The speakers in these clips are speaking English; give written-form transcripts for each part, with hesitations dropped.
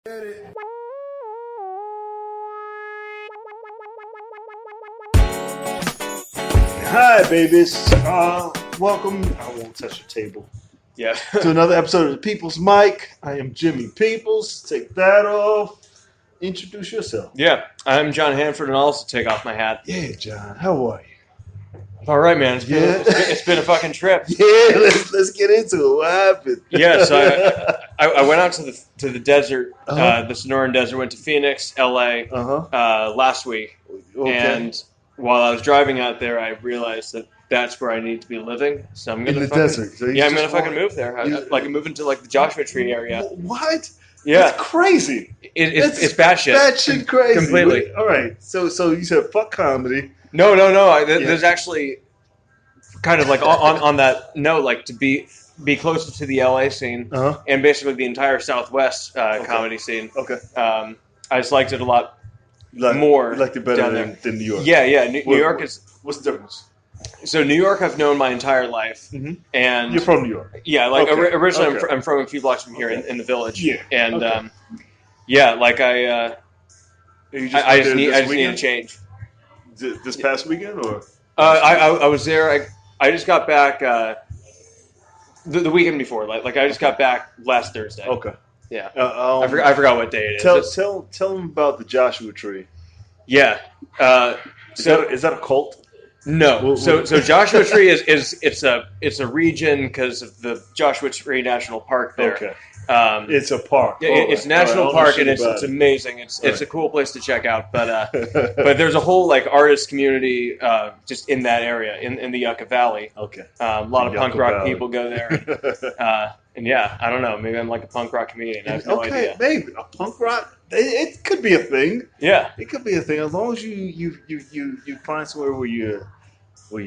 Hi, babies. Welcome. I won't touch your table. Yeah. To another episode of the People's Mic. I am Jimmy Peoples. Take that off. Introduce yourself. Yeah, I'm John Hamford, and I'll also take off my hat. Yeah, John. How are you? All right, man. It's been a fucking trip. Yeah, let's get into it. What happened? Yeah, so I went out to the desert, the Sonoran Desert. Went to Phoenix, L.A. Last week, and while I was driving out there, I realized that that's where I need to be living. So I'm gonna desert. So I'm gonna fucking move there. I'm moving to like the Joshua Tree area. What? Yeah, that's crazy. It's batshit. Batshit crazy. Completely. All right. So you said fuck comedy. No. There's actually kind of like on that note, like to be closer to the LA scene and basically the entire Southwest comedy scene. Okay. I just liked it a lot more. You liked it better than New York. Yeah. New York is. What's the difference? So New York I've known my entire life, and you're from New York. Yeah, like originally I'm from a few blocks from here in the Village. Yeah. And I just need a change. This past weekend, or I was there. I just got back the weekend before. Like I just got back last Thursday. Okay. Yeah. I forgot what day it is. Tell them about the Joshua Tree. Yeah. Is that a cult? No. So Joshua Tree it's a region because of the Joshua Tree National Park there. Okay. It's a park. It's a national park, and it's amazing. It's a cool place to check out. But there's a whole like artist community just in that area in the Yucca Valley. Okay. A lot of punk rock people go there. And yeah, I don't know. Maybe I'm like a punk rock comedian. I have no idea. Maybe a punk rock. It could be a thing. Yeah. It could be a thing as long as you find somewhere where you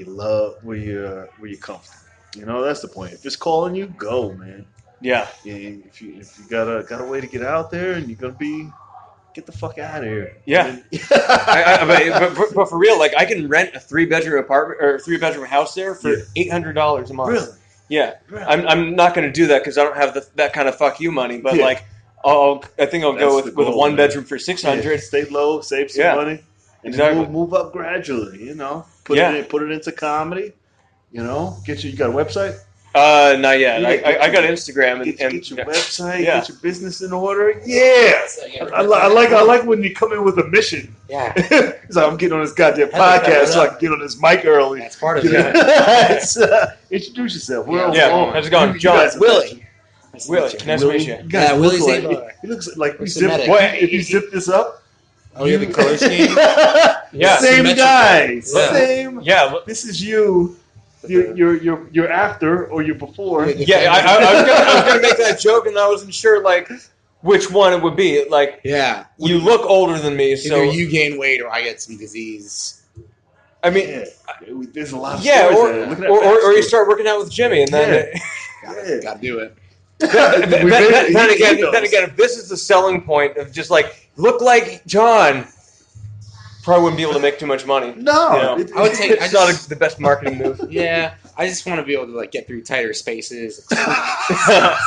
love, where you're comfortable. You know, that's the point. If it's calling you, go, man. Yeah. If you got a way to get out there and you're gonna get the fuck out of here. Yeah. but for real, like I can rent a 3-bedroom apartment or 3-bedroom house there for $800 a month. Really? Yeah. Really? I'm not gonna do that because I don't have that kind of fuck you money. But like, I think I'll go with a 1-bedroom for $600. Yeah. Stay low, save some money, and then move up gradually. You know, put it into comedy. You know, you got a website? Not yet. I got Instagram and get your website, get your business in order. Yeah, I like when you come in with a mission. Yeah, it's like I'm getting on this goddamn podcast so I can get on this mic early. That's part of it. Introduce yourself. How's it going, John? Willie. Nice to meet you. Yeah, Willie's Zabar. He looks like if you zip this up. Oh, you have the color scheme. Yeah, same guy. Yeah. Same. Yeah, this is you. You're after or you're before. Yeah, I was gonna make that joke, and I wasn't sure like which one it would be. Like, you look older than me, so either you gain weight or I get some disease. I mean, there's a lot of stories or you start working out with Jimmy, and then gotta do it. Then again, if this is the selling point of just like look like John. Probably wouldn't be able to make too much money. No, you know? I would take. It's not the best marketing move. Yeah, I just want to be able to like get through tighter spaces,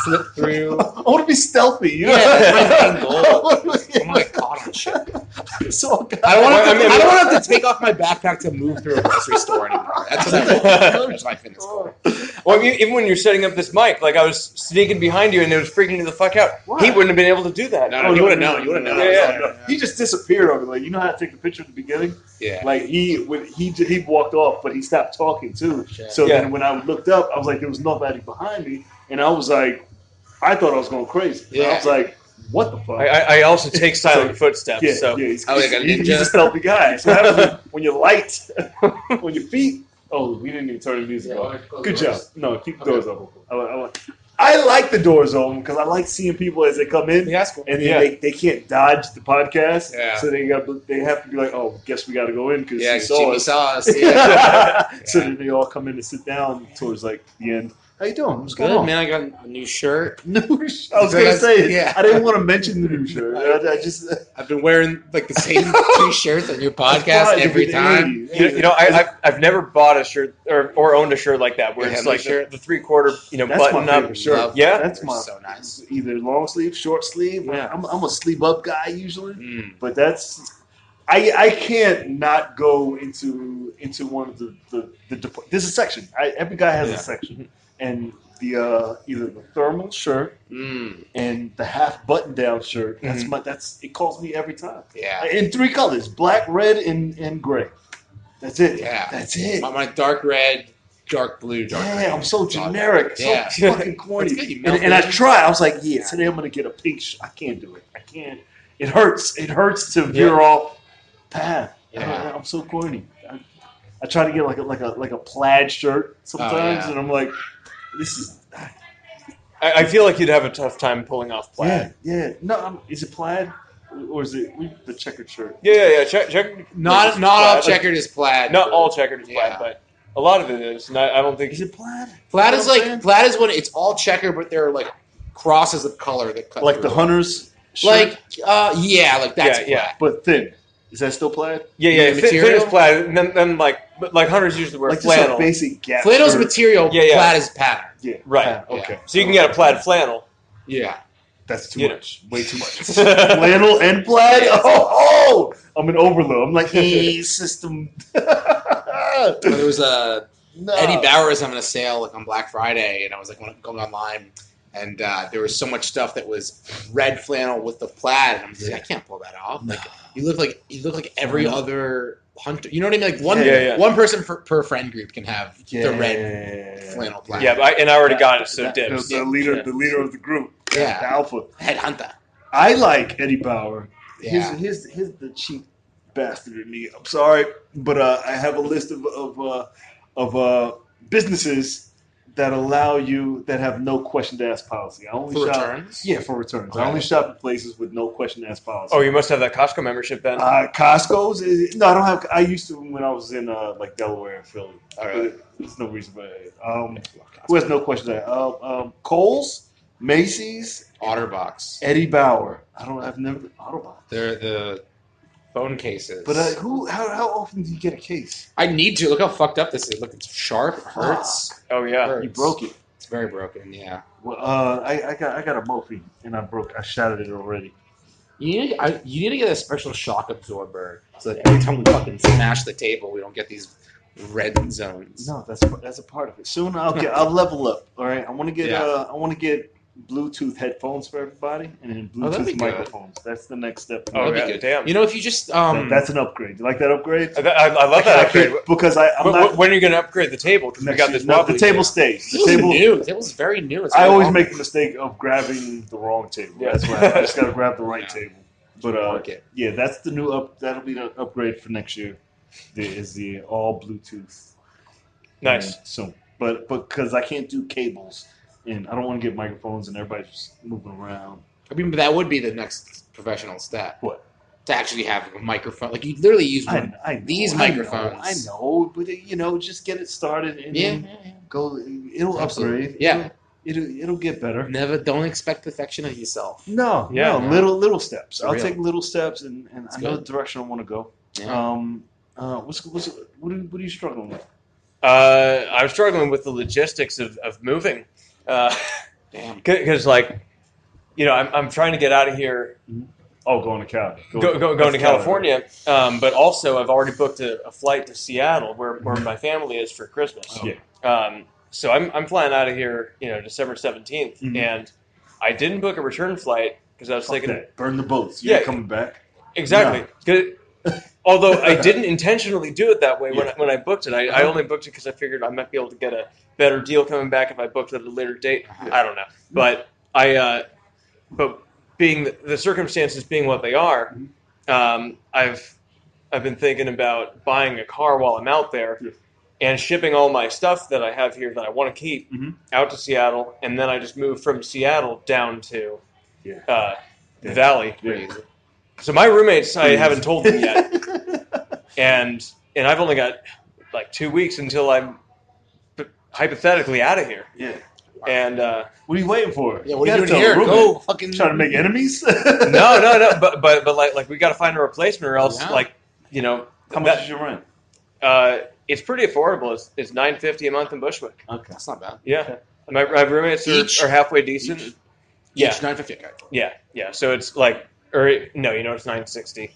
slip through. I want to be stealthy. You know? Yeah, that's my main goal. I want to get caught on shit. I don't want to have to take off my backpack to move through a grocery store anymore. That's what I want. That's my fitness goal. Well, even when you're setting up this mic, like I was sneaking behind you and it was freaking you the fuck out. Why? He wouldn't have been able to do that. No, you would have known. You would have known. Yeah. He just disappeared over like, you know how to take a picture at the beginning? Yeah. Like he walked off, but he stopped talking too. Yeah. So then when I looked up, I was like, there was nobody behind me, and I was like, I thought I was going crazy. Yeah. I was like, what the fuck? I also take silent footsteps. Yeah, so he's a stealthy guy. So what happens when you're light on your feet? Oh, we didn't even turn the music on. Good job. No, keep the doors open. I like the doors open because I like seeing people as they come in, and then they can't dodge the podcast, so they have to be like, oh, guess we got to go in because Jimmy saw us. So then they all come in and sit down towards like the end. How you doing? What's Good, going on? man. I got a new shirt. I was gonna say it. Yeah. I didn't want to mention the new shirt. I've been wearing like the same 2 shirts on your podcast every time. I've never bought a shirt or owned a shirt like that where it's like the 3/4 that's button my up shirt. Yeah, that's so nice. Either long sleeve, short sleeve. Yeah. I'm a sleeve up guy usually, but that's. I can't not go into one of the there's a section. Every guy has a section, and the either the thermal shirt and the half button down shirt. That's it calls me every time. Yeah, in 3 colors: black, red, and gray. That's it. Yeah, that's it. My dark red, dark blue, dark green. I'm so generic, so fucking corny. And I try. I was like, today I'm gonna get a pink. I can't do it. I can't. It hurts. It hurts to veer off path. Yeah. I'm so corny. I try to get like a plaid shirt sometimes, and I'm like, this is. I feel like you'd have a tough time pulling off plaid. Yeah. No, is it plaid or is it the checkered shirt? Yeah. Checkered. Not all checkered is plaid. Not all checkered is plaid, but a lot of it is. And I don't think. Is it plaid? Plaid is plaid is when it's all checkered, but there are like crosses of color that cut like through the hunter's shirt? like that's plaid. Yeah, but thin. Is that still plaid? Yeah. Thin is plaid, and then like hunters usually wear flannel. Basic gap. Flannel's material. Plaid is pattern. Yeah. Right. Okay. So you can get a plaid flannel. Yeah. That's too much. Way too much. Flannel and plaid? Oh! I'm an overload. I'm like, system. There was Eddie Bauer was having a sale like on Black Friday, and I was like going online, and there was so much stuff that was red flannel with the plaid, and I'm just like, I can't pull that off. Like you look like every other hunter. You know what I mean? Like one person per friend group can have the red flannel plaid. Yeah, I already got it. So dibs. The leader of the group. Yeah, the alpha head hunter. I like Eddie Bauer. Yeah. Here's the cheap bastard in me. I'm sorry, but I have a list of businesses that allow you that have no question to ask policy. I only for shop returns. Yeah, for returns. I only shop at places with no question to ask policy. Oh, you must have that Costco membership then. Costco's? No, I don't have. I used to when I was in like Delaware and Philly. All right. There's no reason for it. Who has no question to ask? Kohl's, Macy's, Otterbox, Eddie Bauer. I've never Otterbox. They're the phone cases. But how often do you get a case? I need to. Look how fucked up this is. Look, it's sharp. It hurts. Oh yeah, hurts. You broke it. It's very broken. Yeah. Well, I got a Mophie and I shattered it already. You need to get a special shock absorber so that every time we fucking smash the table, we don't get these red zones. No, that's a part of it. Soon I'll level up. All right, I want to get Bluetooth headphones for everybody, and then Bluetooth microphones. That's the next step. Oh, that'd be good. Damn. You know, if you just that's an upgrade. You like that upgrade? I love that upgrade because when are you going to upgrade the table? Because we got this. No, the table stays. The table new. The table's very new. I always make the mistake of grabbing the wrong table. Yeah. That's why I just got to grab the right table. But that's the new that'll be the upgrade for next year. Is the all Bluetooth. Nice. So, but because I can't do cables. And I don't want to get microphones and everybody's just moving around. I mean, but that would be the next professional step. What? To actually have a microphone. Like, you literally use these microphones. I know, but, just get it started and go. It'll upgrade. Yeah. It'll get better. Don't expect perfection of yourself. No. Little steps. I'll take little steps, and I know the direction I want to go. Yeah. What are you struggling with? I'm struggling with the logistics of moving. Damn. Because I'm trying to get out of here. Oh, going to Cali. Going to California. But also I've already booked a flight to Seattle where my family is for Christmas. Oh. Yeah. So I'm flying out of here, December 17th, and I didn't book a return flight because I was thinking burn the boats. You're coming back. Exactly. No. Although I didn't intentionally do it that way when I booked it. I only booked it because I figured I might be able to get a better deal coming back if I booked it at a later date. I don't know, but but being the circumstances being what they are, I've been thinking about buying a car while I'm out there and shipping all my stuff that I have here that I want to keep out to Seattle, and then I just move from Seattle down to the Valley. Yeah. So my roommates, I haven't told them yet, and I've only got like 2 weeks until I'm hypothetically out of here. Yeah. And what are you waiting for? Yeah, what are you doing here? Go fucking trying to make enemies? No. But like we got to find a replacement, or else how much is your rent? It's pretty affordable. It's $9.50 a month in Bushwick. Okay, that's not bad. Yeah, okay. My roommates are halfway decent. Yeah, $9.50. Okay. Yeah. So it's like, it's $9.60,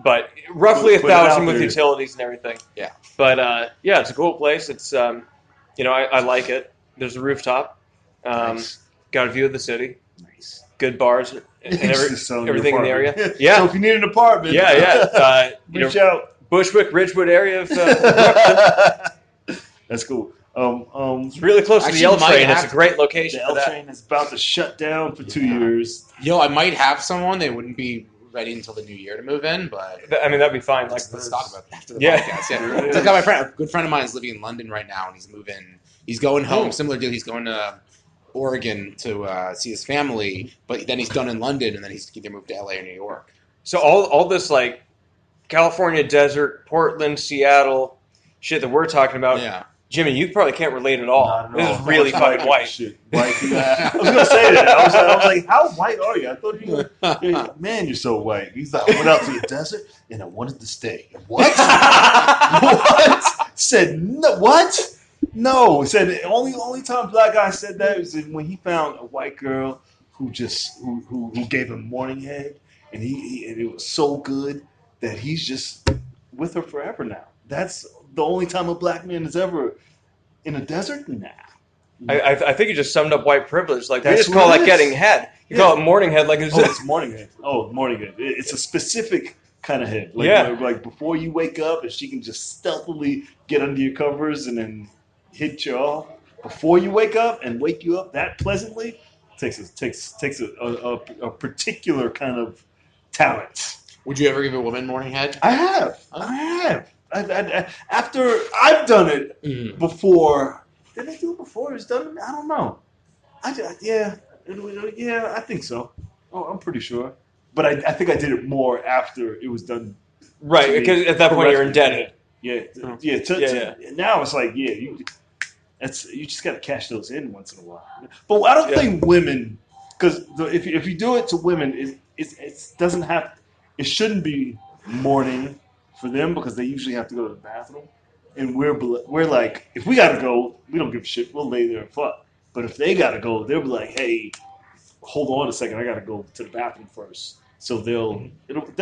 but roughly $1,000 with utilities and everything. Yeah. But it's a cool place. It's I like it. There's a rooftop. Nice. Got a view of the city. Nice. Good bars and everything in the area. Yeah. So if you need an apartment, reach out. Bushwick, Ridgewood area of That's cool. It's really close to the L train. It's a great location. The L train is about to shut down for 2 years. Yo, I might have someone. They wouldn't be ready until the new year to move in, but I mean that'd be fine. Let's talk about that after the podcast. Yeah, it's like a good friend of mine is living in London right now, and he's moving. He's going home. Similar deal. He's going to Oregon to see his family, but then he's done in London, and then he's either moved to LA or New York. So all this like California desert, Portland, Seattle shit that we're talking about. Yeah. Jimmy, you probably can't relate at all. This is really fucking white. Shit. White. I was gonna say that. I was like, how white are you? I thought you were, man, you're so white. He's like, I went out to the desert and I wanted to stay. What? What? Said no. What? No. Said the only time black guy said that was when he found a white girl who gave him morning head, and it was so good that he's just with her forever now. That's the only time a black man is ever in a desert? Nah. I think you just summed up white privilege. Like, we just call that getting head. You call it morning head. Like, it's morning head. Oh, morning head. It's a specific kind of head. Like before you wake up, and she can just stealthily get under your covers and then hit you off before you wake up and wake you up that pleasantly takes a particular kind of talent. Would you ever give a woman morning head? I have. After I've done it before. Did I do it before? It's done. I don't know. I think so. Oh, I'm pretty sure. But I think I did it more after it was done. Right, because at that point you're indebted. Yeah. Now it's like you just got to cash those in once in a while. But I don't think women, because if you do it to women, it doesn't have. It shouldn't be morning for them because they usually have to go to the bathroom, and we're like, if we gotta go, we don't give a shit. We'll lay there and fuck. But if they gotta go, they'll be like, hey, hold on a second, I gotta go to the bathroom first. So they'll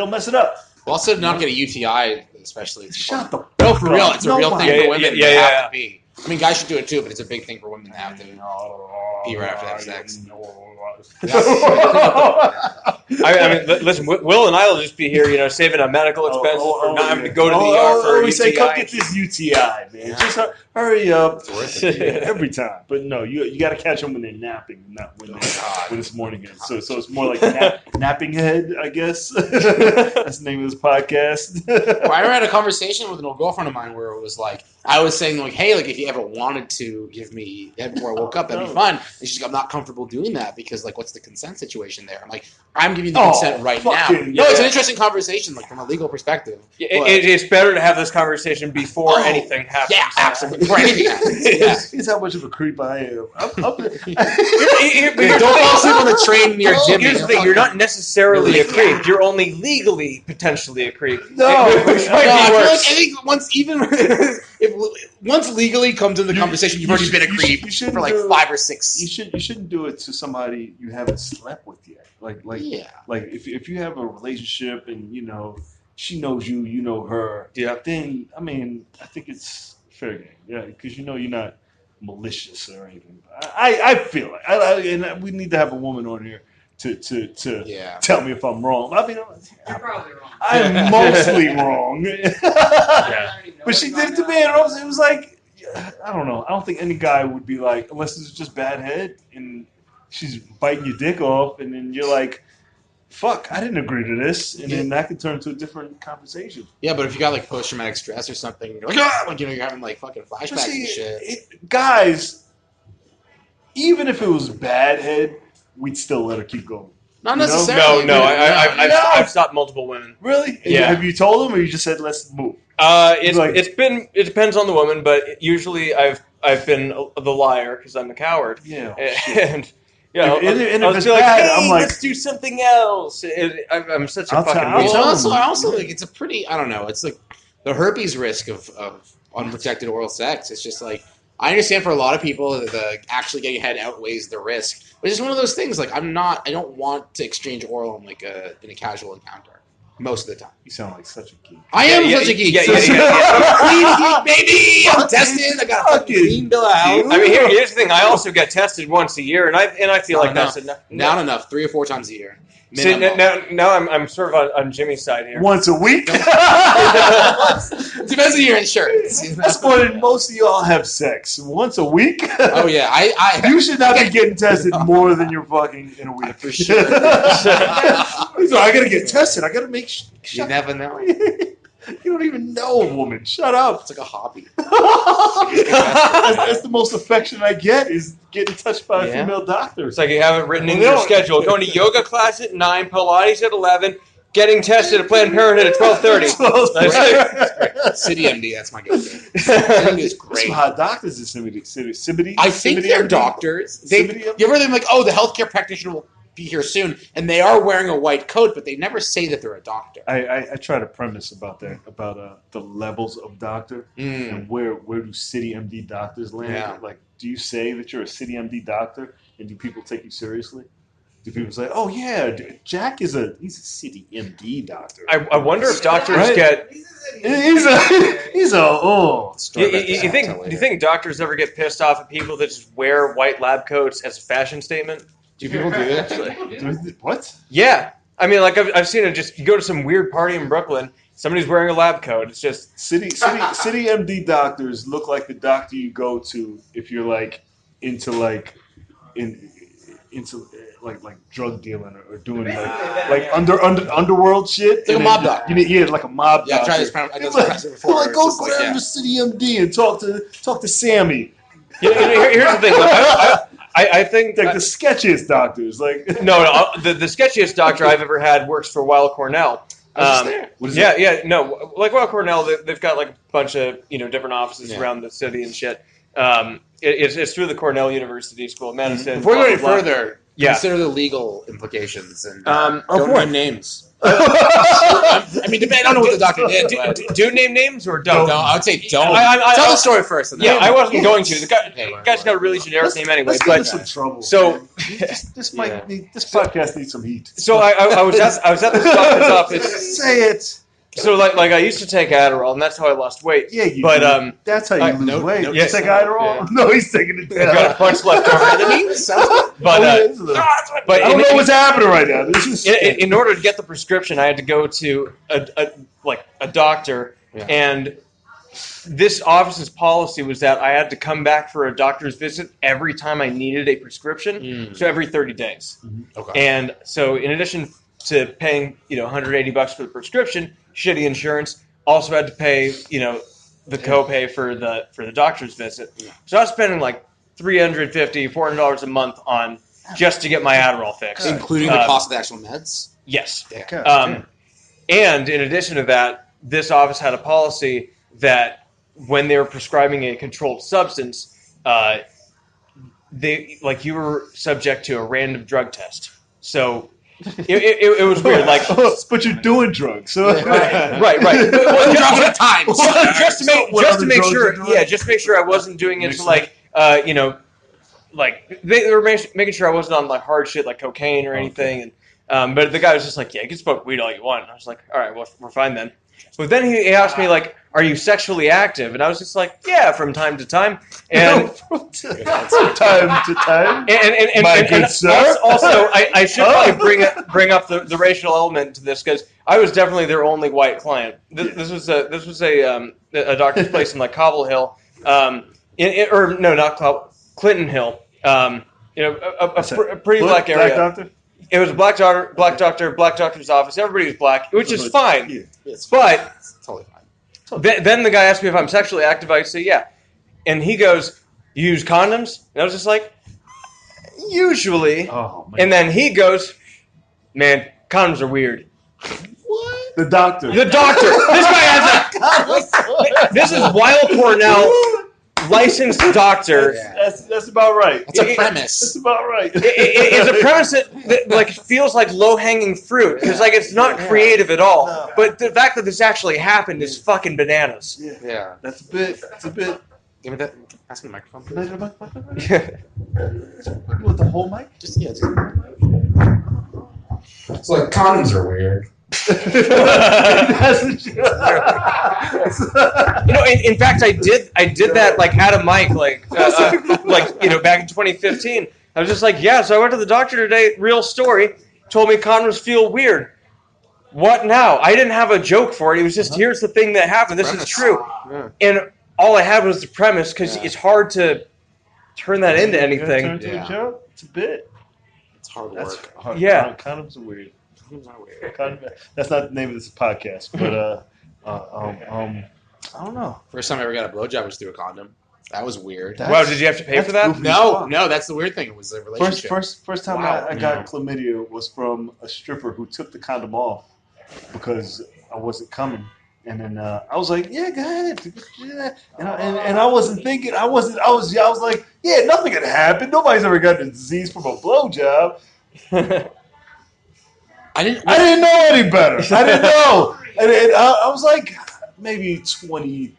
mess it up. Also, not get a UTI, especially. Shut the no, for real. It's a real thing for women. Yeah. Have to be. I mean, guys should do it too, but it's a big thing for women to have to be right after that sex. I mean, listen, Will and I will just be here, saving on medical expenses for not having to go to the ER for a UTI. We say, come get this UTI, man. Yeah. Just hurry up. It's worth it. Every time. But no, you got to catch them when they're napping, not when it's morning head. So it's more like napping head, I guess. That's the name of this podcast. Well, I had a conversation with an old girlfriend of mine where it was like, I was saying, like, hey, like, if you ever wanted to give me head before I woke up, that'd be fun. And she's like, I'm not comfortable doing that because, like, what's the consent situation there? I'm like, I'm giving you the consent right now. No, it's an interesting conversation, like, from a legal perspective. It's better to have this conversation before anything happens. Yeah, absolutely. Before anything happens. Yeah. Here's how much of a creep I am. Don't fall asleep on the train near Jimmy. Here's the thing, you're not necessarily a creep. You're only legally potentially a creep. No. I think once legally comes into the conversation, you've already been a creep for like 5 or 6. You shouldn't do it to somebody you haven't slept with yet. Like if you have a relationship and she knows you, you know her. Yeah. Then I mean I think it's fair game. Yeah, because you're not malicious or anything. I feel like and we need to have a woman on here to tell me if I'm wrong. I mean, you're probably wrong. I'm mostly wrong. But she did it to me, and it was like, I don't know. I don't think any guy would be like, unless it's just bad head, and she's biting your dick off, and then you're like, fuck, I didn't agree to this, and then that could turn to a different conversation. Yeah, but if you got like post-traumatic stress or something, you're like, you're having like fucking flashbacks and shit. Guys, even if it was bad head, we'd still let her keep going. Not necessarily. No. I've stopped multiple women. Really? Yeah. Have you told them, or you just said let's move? It depends on the woman, but usually I've been the liar because I'm a coward. Yeah. And and I was like, hey, let's do something else. I'm such a fucking weirdo. I also like it's a pretty, I don't know, it's like the herpes risk of unprotected oral sex. It's just like, I understand for a lot of people that the actually getting head outweighs the risk. But it's just one of those things, like I don't want to exchange oral in in a casual encounter. Most of the time. You sound like such a geek. I am such a geek. Yeah. Clean geek, baby. I'm tested. I got a fucking clean bill of health. I mean, here's the thing. I also get tested once a year, and I feel like that's enough. Not enough. 3 or 4 times a year. See, now I'm sort of on Jimmy's side here. Once a week? Depends on your insurance. That's more than most of y'all have sex. Once a week? Oh, yeah. You should not be getting tested more than you're fucking in a week. For sure. So I got to get tested. I got to make sure. You never know. You don't even know a woman. Shut up. It's like a hobby. That's the most affection I get is getting touched by a female doctor. It's like you have it written in your schedule. Going to yoga class at 9, Pilates at 11, getting tested at Planned Parenthood at 12:30. City MD, that's my go-to. City MD is great. Some hot doctors in City. I think they're doctors. You ever think like, oh, the healthcare practitioner will be here soon, and they are wearing a white coat, but they never say that they're a doctor. I try to premise about that, about the levels of doctor and where do City MD doctors land. Yeah. Like, do you say that you're a City MD doctor, and do people take you seriously? Do people say, "Oh yeah, Jack he's a City MD doctor"? I wonder if doctors get. He's a Do you think doctors ever get pissed off at people that just wear white lab coats as a fashion statement? Do people do that? What? Yeah, I mean, like I've seen it. Just you go to some weird party in Brooklyn, somebody's wearing a lab coat. It's just City MD doctors look like the doctor you go to if you're like into drug dealing or doing like underworld shit. Like a mob doctor. Like a mob doctor. I tried this before. Go down to City MD and talk to Sammy. Here's the thing. I think like the sketchiest doctors. Like the sketchiest doctor I've ever had works for Weill Cornell. Like Weill Cornell, they've got like a bunch of different offices around the city and shit. It's through the Cornell University School of Medicine. Before we go any further, consider the legal implications and don't name names. I mean, I don't know what the doctor did. Do name names or don't? No, I would say don't. Tell the story first. I wasn't going to. The guy's got a really generic name anyway. Let's get some trouble. So this podcast needs some heat. So I was at this doctor's office. Say it. So like I used to take Adderall, and that's how I lost weight. Yeah, that's how you lose weight. You take Adderall? Yeah. No, he's taking it down. I've got a bunch left over. But I don't know what's happening right now. This is in order to get the prescription, I had to go to a doctor, and this office's policy was that I had to come back for a doctor's visit every time I needed a prescription, so every 30 days. Okay. And so in addition to paying $180 for the prescription, shitty insurance, also had to pay the copay for the doctor's visit. So I was spending like $350, $400 a month on just to get my Adderall fixed, including the cost of the actual meds. Yes. And in addition to that, this office had a policy that when they were prescribing a controlled substance, you were subject to a random drug test. So it was weird. Like, but you're doing drugs, so right. Well, just to make sure I wasn't doing it to they were making sure I wasn't on like hard shit like cocaine or anything. And but the guy was just like, yeah, you can smoke weed all you want. And I was like, all right, well, we're fine then. But then he asked me like, are you sexually active? And I was just like, yeah, from time to time. And from time to time. And my good sir. Also, I should probably bring up the racial element to this because I was definitely their only white client. This was a doctor's place in like Cobble Hill, Clinton Hill. A pretty black area. Black doctor? It was a black doctor's office. Everybody was black, which is fine. Yeah. But Totally fine. Then the guy asked me if I'm sexually active. I say, yeah. And he goes, you use condoms? And I was just like, usually. Oh, man. And then he goes, man, condoms are weird. What? The doctor. This guy has a This is Weill Cornell, licensed doctor. That's about right. That's a premise. That's about right. It's a premise that like feels like low-hanging fruit because like it's not creative at all. No. But the fact that this actually happened is fucking bananas. Yeah. That's a bit. Give me that. Pass me the microphone. You want the whole mic? Just the whole mic. It's like condoms are weird. In fact, I did that like at a mic, like back in 2015. I was just like, yeah. So I went to the doctor today. Real story. Told me condoms feel weird. What now? I didn't have a joke for it. It was just here's the thing that happened. This is true. And all I had was the premise because it's hard to turn that into anything. Turn to a joke. It's a bit. It's hard work. Hard. Yeah. Condoms are weird. That's not the name of this podcast, but I don't know. First time I ever got a blowjob was through a condom. That was weird. Wow, did you have to pay for that? No, that's the weird thing. It was a relationship. First time I got chlamydia was from a stripper who took the condom off because I wasn't coming. And then I was like, yeah, go ahead. And I wasn't thinking. I was like, yeah, nothing had happened. Nobody's ever gotten a disease from a blowjob. I didn't know any better. I didn't know. And I was like, maybe 22,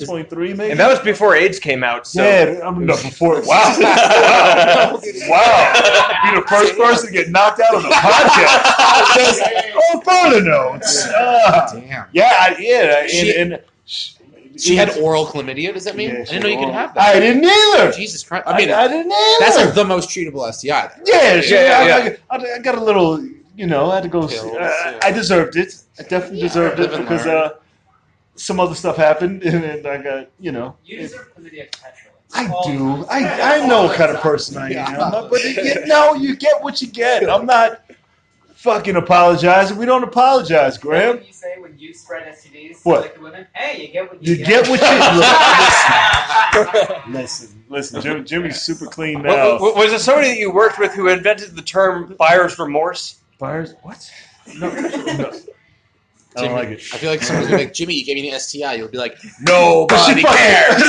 23, maybe. And that was before AIDS came out. So. Yeah, before. Wow. Be the first person to get knocked out on the podcast. Further notes. Damn. Yeah. She had oral chlamydia. Does that mean? I didn't know you could have that. I didn't either. Jesus Christ! I mean, I didn't either. That's like the most treatable STI. I got a little. I had to go. I deserved it. I definitely deserved it because some other stuff happened, and I got. You deserve chlamydia perpetually. I do. I know what kind of person I am. But you get what you get. I'm not fucking apologizing. We don't apologize, Graham. What do you say when you spread STDs to what? like the women? Hey, you get what you get. You get what you Listen. Jimmy's super clean now. Was it somebody that you worked with who invented the term buyer's remorse? Buyer's what? No. I don't like it. I feel like someone's gonna be like, Jimmy, you gave me an STI. You'll be like, nobody cares.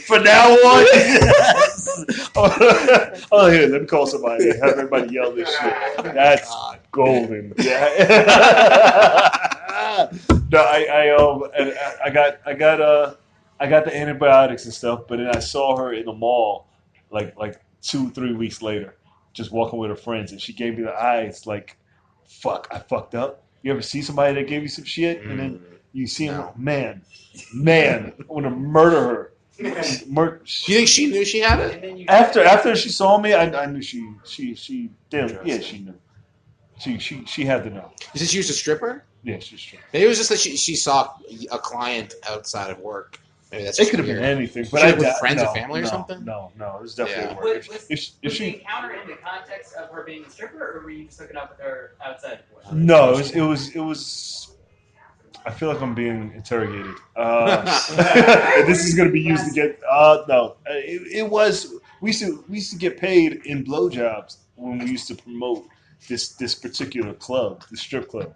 For now on, oh, here, let me call somebody. Have everybody yell this shit. That's golden. Yeah. No, I got the antibiotics and stuff, but then I saw her in the mall, like 2-3 weeks later, just walking with her friends, and she gave me the eyes, like, fuck, I fucked up. You ever see somebody that gave you some shit, and then you see him, man, I want to murder her. Do you think she knew she had it? After she saw me, I knew she did. Yeah, she knew. She had to know. You said she was a stripper? Yeah, she's a stripper. Maybe it was just that she saw a client outside of work. Maybe that's it could have been anything. But I with friends or family or something. No, it was definitely work. Was the encounter in the context of her being a stripper, or were you just hooking up with her outside of work? No, it was. I feel like I'm being interrogated. This is going to be used to get. No, it was. We used to get paid in blowjobs when we used to promote this particular club, the strip club,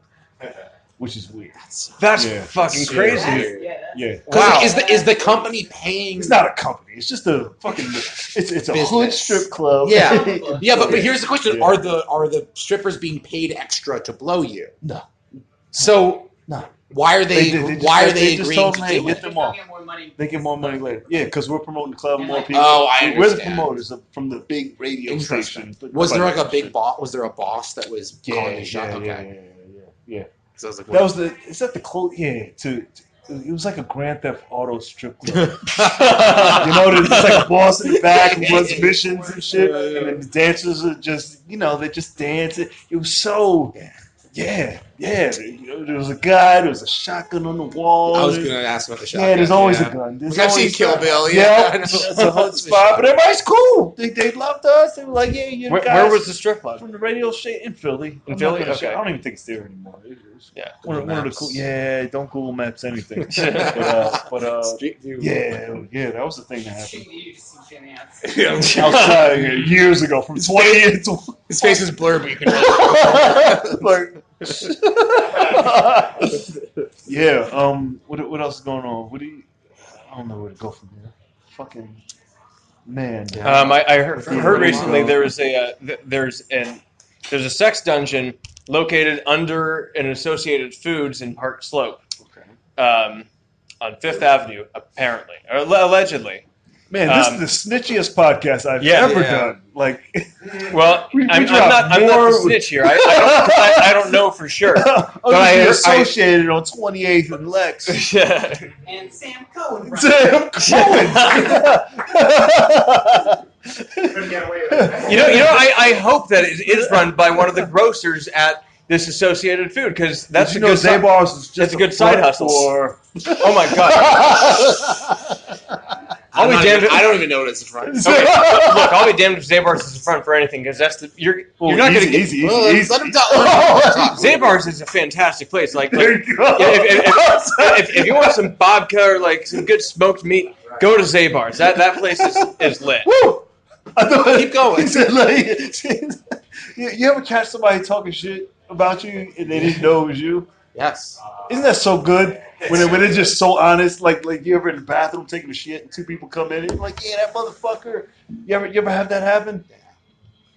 which is weird. That's fucking crazy. Yeah. Wow. Is the company paying? It's not a company. It's just a fucking. It's a hood strip club. Yeah. But here's the question: Are the strippers being paid extra to blow you? No. So no. Why are they agreeing to do it? They get more money later. Yeah, because we're promoting the club, more people. Oh, I understand. We're the promoters from the big radio station. Was there like a big boss? Was there a boss that was calling the shot? Yeah. So I was like, that was the. Is that the quote? Yeah. It was like a Grand Theft Auto strip club. There's like a boss in the back who runs missions and shit, and then the dancers are just, they just dance. It was so. Yeah. There was a guy. There was a shotgun on the wall. I was going to ask about the shotgun. Yeah, there's always a gun. I've seen Kill Bill. Yeah, it's a hot spot, but everybody's cool. They loved us. They were like, yeah, you guys. Where was the strip club? From the radio station in Philly. Okay. I don't even think it's there anymore. Yeah. One of the cool. Yeah, don't Google Maps anything. Street View. Yeah, that was the thing that happened. Outside years ago, from 20 years to his face is blurred, but you can. Yeah. What else is going on? I don't know where to go from here. Fucking man. I heard recently there's a sex dungeon located under an Associated Foods in Park Slope. Okay. On Fifth Avenue, apparently, or allegedly. Man, this is the snitchiest podcast I've ever done. Like, well, I'm not the snitch here. I don't know for sure. But I associated on 28th and Lex. And Sam Cohen. I hope that it is run by one of the grocers at this Associated Food, because that's a good Zabar's is just a good side hustle. Oh my god! I don't even know what it's in front. Okay, look, I'll be damned if Zabar's is in front for anything, because you're not going to get easy. Let him talk. Zabar's is a fantastic place. Like there you go. If you want some babka or like some good smoked meat, go to Zabar's. That place is lit. Woo! Keep going. He said, you ever catch somebody talking shit about you and they didn't know it was you? Yes. Isn't that so good? When they're just so honest, like you ever in the bathroom taking a shit and two people come in and you're like, yeah, that motherfucker. You ever have that happen?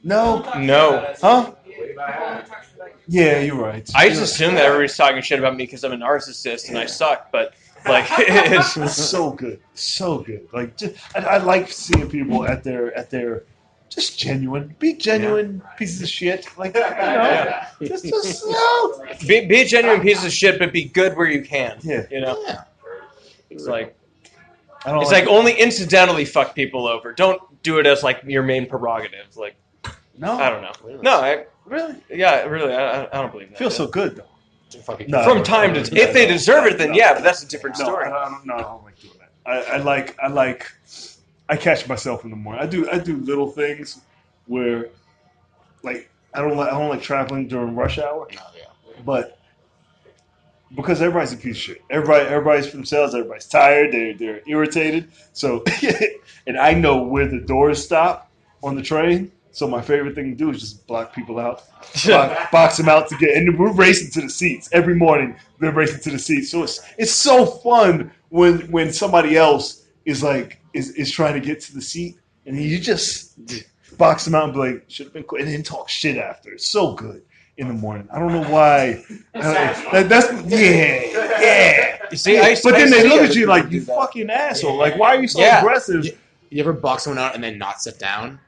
No. Huh? Yeah, you're right. I just assume that everybody's talking shit about me because I'm a narcissist and I suck, but like it's so good, so good. Like I like seeing people at their just genuine, be genuine pieces of shit. Like just be a genuine piece of shit, but be good where you can. Yeah, It's like only incidentally fuck people over. Don't do it as like your main prerogative. Like I don't know. Really? No, I don't believe that. Feels so good though. From time to time, if they deserve it, then but that's a different story. I don't like doing that. I catch myself in the morning. I do little things where, like, I don't like traveling during rush hour. But because everybody's a piece of shit. Everybody's for themselves. Everybody's tired. They're irritated. So, and I know where the doors stop on the train. So my favorite thing to do is just block people out, box them out to get, and we're racing to the seats every morning. They're racing to the seats. So it's so fun when somebody else is like is trying to get to the seat, and you just box them out and be like, should have been quick, and then talk shit after. It's so good in the morning. I don't know why. That's You see, but then they look at you like you fucking asshole. Like, why are you so aggressive? You ever box someone out and then not sit down?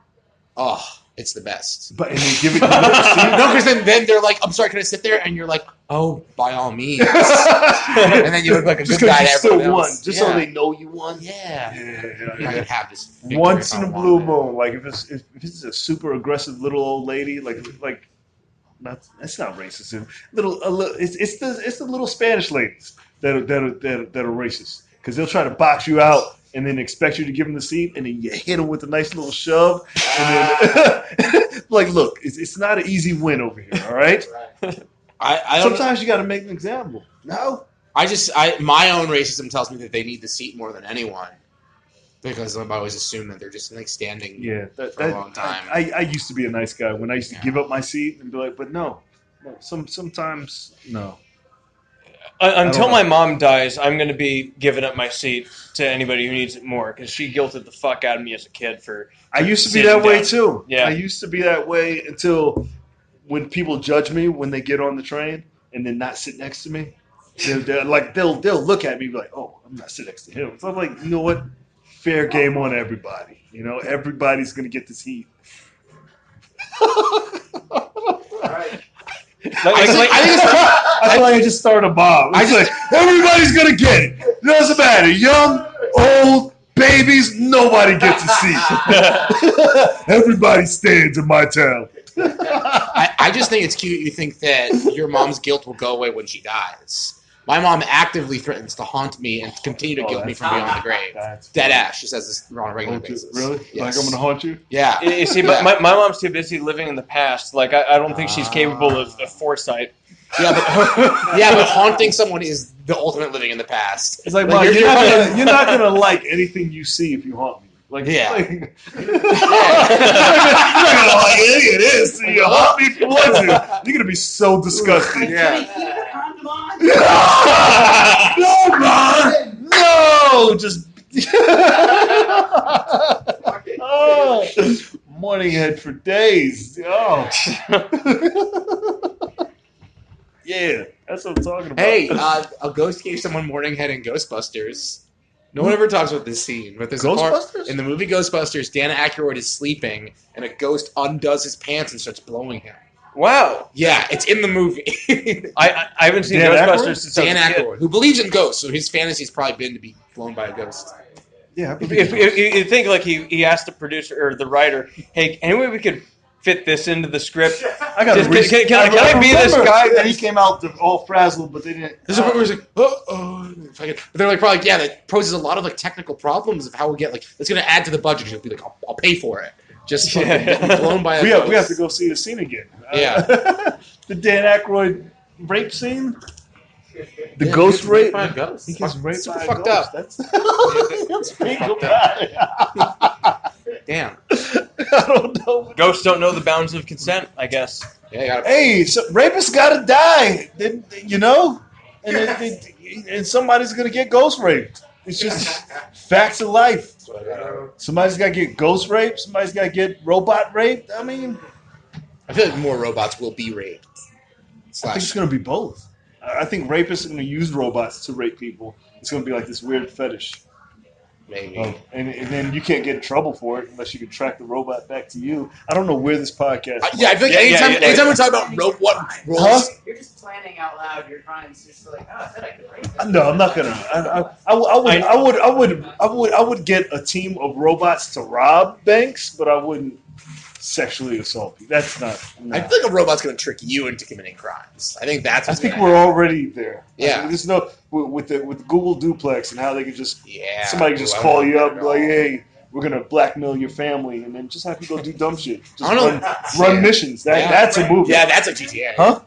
Oh, it's the best. But and they give it no, because then they're like, "I'm sorry, can I sit there?" And you're like, "Oh, by all means." And then you look like a good guy to everyone else. Just so they know you won. Yeah. I can have this once in a blue moon. Like if it's a super aggressive little old lady, like that's not racism. It's the little Spanish ladies that are racist, because they'll try to box you out and then expect you to give them the seat, and then you hit them with a nice little shove, and then like, look, it's not an easy win over here, all right? Sometimes you got to make an example. No, my own racism tells me that they need the seat more than anyone, because I've always assumed that they're just like standing for a long time. I used to be a nice guy when I used to give up my seat and be like, but no, sometimes no. Until my mom dies, I'm going to be giving up my seat to anybody who needs it more, because she guilted the fuck out of me as a kid for I used to be that way too. Yeah. I used to be that way until when people judge me when they get on the train and then not sit next to me. They'll look at me and be like, oh, I'm not sitting next to him. So I'm like, you know what? Fair game on everybody. You know, everybody's going to get this heat. All right. I feel like I just started a bomb. Everybody's gonna get it. It doesn't matter. Young, old, babies, nobody gets a seat. Everybody stands in my town. I just think it's cute. You think that your mom's guilt will go away when she dies. My mom actively threatens to haunt me and continue to guilt me from beyond the grave. Dead ass. She says this on a regular basis. Really? Yes. Like I'm gonna haunt you? Yeah. You see, my mom's too busy living in the past. Like I don't think she's capable of foresight. Yeah, but haunting someone is the ultimate living in the past. It's like, Mom, you're not gonna like anything you see if you haunt me. Like, yeah. Like, you're not gonna like any of this. So you haunt me if you want to. You're gonna be so disgusted. Yeah. No, Mom! No! Just. Oh, morning head for days. Oh. Yeah, that's what I'm talking about. Hey, a ghost gave someone morning head in Ghostbusters. No one ever talks about this scene, but there's Ghostbusters? in the movie Ghostbusters, Dan Aykroyd is sleeping, and a ghost undoes his pants and starts blowing him. Wow. Yeah, it's in the movie. I haven't seen Dan Ghostbusters since Dan I was a kid. Aykroyd, who believes in ghosts, so his fantasy's probably been to be blown by a ghost. Yeah, If you think like he asked the producer or the writer, hey, any way we could fit this into the script? I got. Can I be this guy? That he came out all frazzled, but they didn't. There's a point where he's like, but they're like, probably, yeah, that poses a lot of like technical problems of how we get like it's going to add to the budget. He'll be like, I'll pay for it. Just getting blown by a ghost. We have to go see the scene again. Yeah, the Dan Aykroyd rape scene. The ghost rape. By a ghost. He gets raped by a fucked ghost. up. That's Fucked up. Damn. I don't know. Ghosts don't know the bounds of consent, I guess. Yeah, Hey, so rapists gotta die. You know, and somebody's gonna get ghost raped. It's just facts of life. Somebody's gotta get ghost raped. Somebody's gotta get robot raped. I mean, I feel like more robots will be raped. I think it's gonna be both. I think rapists are gonna use robots to rape people. It's gonna be like this weird fetish. Maybe. And then you can't get in trouble for it unless you can track the robot back to you. I don't know where this podcast. Yeah, I feel like anytime we talk about robot roles, You're just planning out loud your crimes. You're just like, oh, I said I could rape this. No, I'm not gonna. I would get a team of robots to rob banks, but I wouldn't sexually assault people. That's not. No. I feel like a robot's going to trick you into committing crimes. I think that's. I think we're already there. Yeah. I mean, there's no with Google Duplex and how they can just somebody can just I call you up and be like, hey, we're gonna blackmail your family and then just have you go do dumb shit. Just run missions. That's a movie. Yeah, that's a GTA. Huh?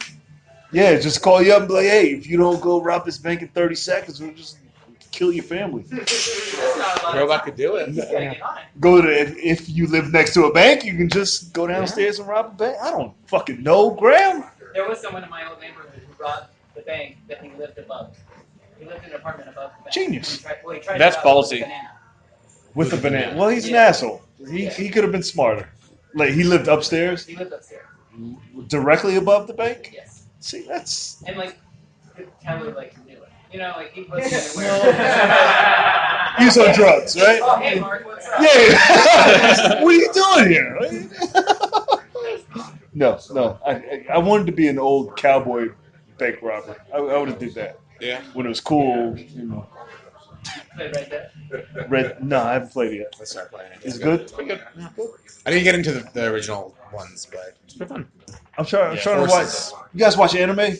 Yeah, just call you up and be like, hey, if you don't go rob this bank in 30 seconds, we'll just kill your family. Robot could do it. Go to if you live next to a bank, you can just go downstairs and rob a bank. I don't fucking know, Graham. There was someone in my old neighborhood who robbed the bank that he lived above. He lived in an apartment above the bank. Genius. He tried That's to rob ballsy. With a banana. Well, he's an asshole. He could have been smarter. Like he lived upstairs. He lived upstairs. Directly above the bank. Yes. See, that's And like, could tell her like he knew it. You know, like he was he's on drugs, right? Oh, hey Mark, what's up? Yeah. What are you doing here? No. I wanted to be an old cowboy bank robber. I would have did that. Yeah. When it was cool, you know. Played Red Dead. No, I haven't played it yet. Let's start playing it. Is it good? Pretty good. Yeah. I didn't get into the original ones, but it's pretty fun. I'm trying to watch. You guys watch anime?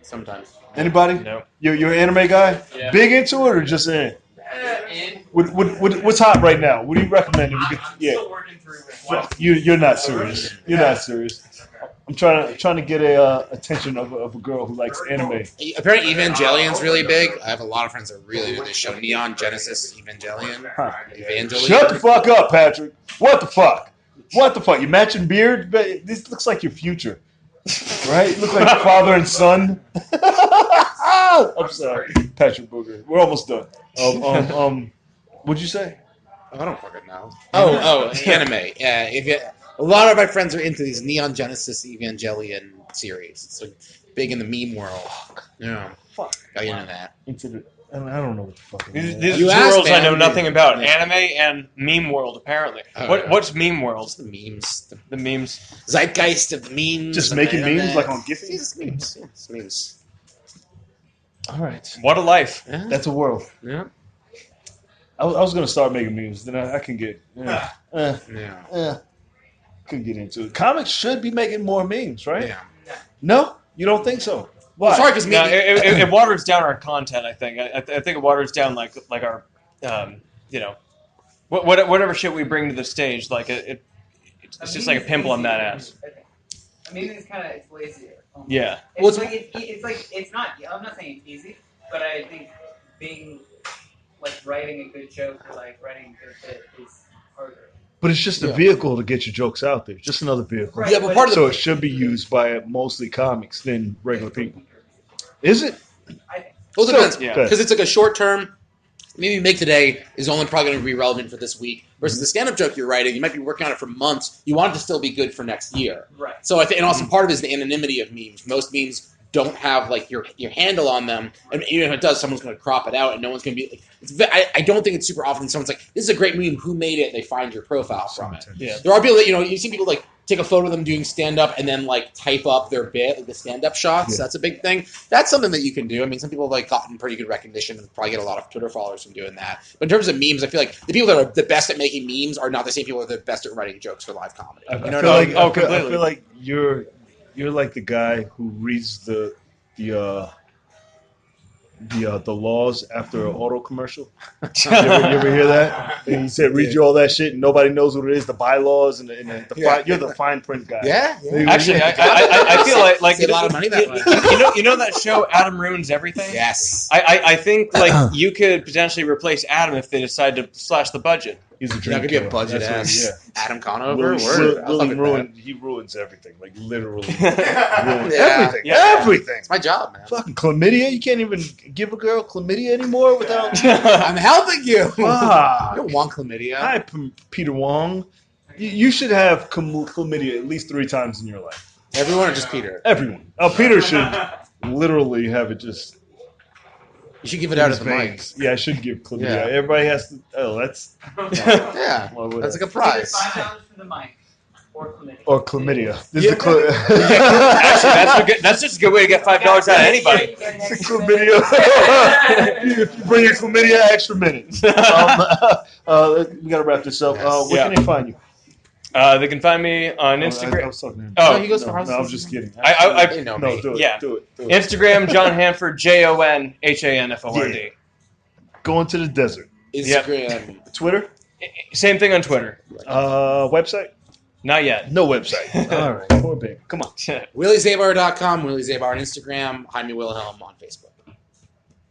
Sometimes. Anybody? No. You're an anime guy? Yeah. Big into it or just in? What's hot right now? What do you recommend? I'm still working through it. You're not serious. You're not serious. I'm trying to get a attention of a girl who likes anime. Apparently, Evangelion's really big. I have a lot of friends that really do this show. Neon Genesis Evangelion. Huh. Evangelion. Shut the fuck up, Patrick. What the fuck? What the fuck? You matching beard? This looks like your future. Right? You look like father and son. I'm sorry. Patrick Booger. We're almost done. What'd you say? I don't fucking know. Oh, anime. Yeah, a lot of my friends are into these Neon Genesis Evangelion series. It's like big in the meme world. Yeah. Fuck. Got into that. I don't know what the fuck it is. These You two asked, worlds I man. know nothing about. Anime and meme world, apparently. Oh, yeah. What's meme world? It's the memes. The memes. Zeitgeist of the memes. Just on making the memes internet. like on Giphy? It's memes. Yeah, it's memes. All right. What a life. Yeah. That's a world. Yeah. I was going to start making memes. Then I can get... Yeah. could get into it. Comics should be making more memes, right? Yeah. No, you don't think so? Why? Well, sorry, because it waters down our content. I think it waters down like our whatever shit we bring to the stage. Like it's just like a pimple on that ass. I mean, it's kind of lazy. Yeah. It's it's not. I'm not saying it's easy, but I think being like writing a good joke or like writing a good bit is harder. But it's just a vehicle to get your jokes out there. Just another vehicle. Right, yeah, but so it should be used by mostly comics than regular people. Is it? Well, it depends. Yeah. Because it's like a short term. Maybe Make Today is only probably going to be relevant for this week. Versus the stand-up joke you're writing, you might be working on it for months. You want it to still be good for next year. Right. So I think, and also part of it is the anonymity of memes. Most memes don't have like your handle on them, and even if it does, someone's going to crop it out, and no one's going to be. I don't think it's super often someone's like, "This is a great meme. Who made it?" They find your profile from it. Yeah. There are people that you've seen people like take a photo of them doing stand-up and then like type up their bit, like the stand-up shots. Yeah. That's a big thing. That's something that you can do. I mean, some people have like gotten pretty good recognition and probably get a lot of Twitter followers from doing that. But in terms of memes, I feel like the people that are the best at making memes are not the same people that are the best at writing jokes for live comedy. I feel like you're like the guy who reads the laws after an auto commercial. You ever hear that? And he said, "Read you all that shit," and nobody knows what it is. The bylaws and you're the fine print guy. Yeah. Actually, I feel like a lot of money that way. You know that show Adam Ruins Everything? Yes. I think like you could potentially replace Adam if they decide to slash the budget. He's a dream. That could be a budget ass. Adam Conover. He ruins everything. Like literally ruins everything. Yeah. Everything. It's my job, man. Fucking chlamydia. You can't even give a girl chlamydia anymore without. I'm helping you. You Ah. don't want chlamydia. Hi, Peter Wong. You should have chlamydia at least 3 times in your life. Everyone or just Peter? Everyone. Peter should literally have it just. You should give it out of the mic. Yeah, I should give chlamydia. Yeah. Everybody has to. Oh, that's. Yeah, that's like a prize. $5 for the mic. Or chlamydia. Actually, that's just a good way to get $5 out of anybody. Chlamydia. If you bring your chlamydia, extra minutes. We got to wrap this up. Where can they find you? They can find me on Instagram. I was talking to him. Oh, he goes for I was just kidding. Do it. Yeah. Do it. Instagram, John Hanford, JONHANFORD. Yeah. Going to the desert. Instagram. Yep. Twitter? Same thing on Twitter. Website? Not yet. No website. All right. Poor baby. Come on. WillieZabar.com, Willie Zabar on Instagram, Jaime Wilhelm on Facebook.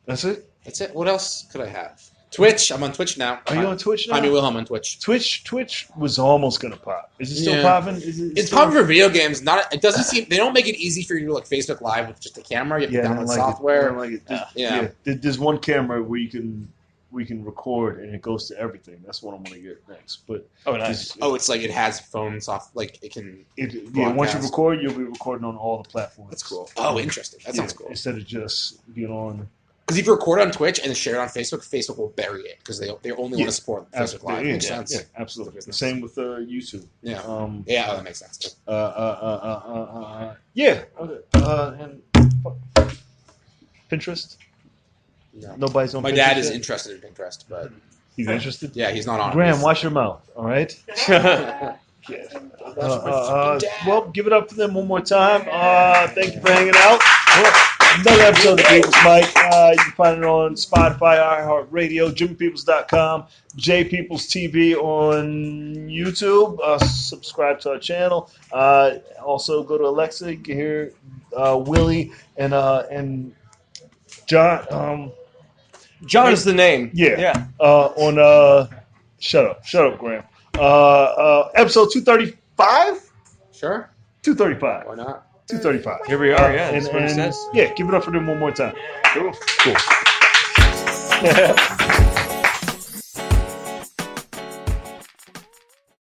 That's it? That's it. What else could I have? Twitch. I'm on Twitch now. Are you on Twitch now? Jaime Wilhelm on Twitch. Twitch was almost gonna pop. Is it still popping? It's popping for video games. It doesn't seem. They don't make it easy for you to do like Facebook Live with just a camera. You have to download software. I don't like it. There's one camera where we can record and it goes to everything. That's what I'm gonna get next. But nice. It's like it has phone soft. Like it can. Once you record, you'll be recording on all the platforms. That's cool. Oh, interesting. That sounds cool. Instead of just being on. Because if you record on Twitch and share it on Facebook, Facebook will bury it because they only want to support Facebook Live. Makes sense. Yeah, absolutely. The same with YouTube. Yeah. That makes sense. Yeah. Okay. And Pinterest. No. Nobody's on. My Pinterest dad is yet? interested in Pinterest, but he's interested. Yeah, he's not on. Graham, watch your mouth. All right. Well, give it up for them one more time. Thank you for hanging out. Another episode of The People's Mic. You can find it on Spotify, iHeartRadio, JimmyPeoples.com, JPeoples TV on YouTube. Subscribe to our channel. Also, go to Alexa. You can hear Willie and John. John is the name. Yeah. On shut up, Graham. Episode 235. Sure. 235. Why not? 235. Here we are. Yeah, that's what it says. Yeah, give it up for them one more time. Cool.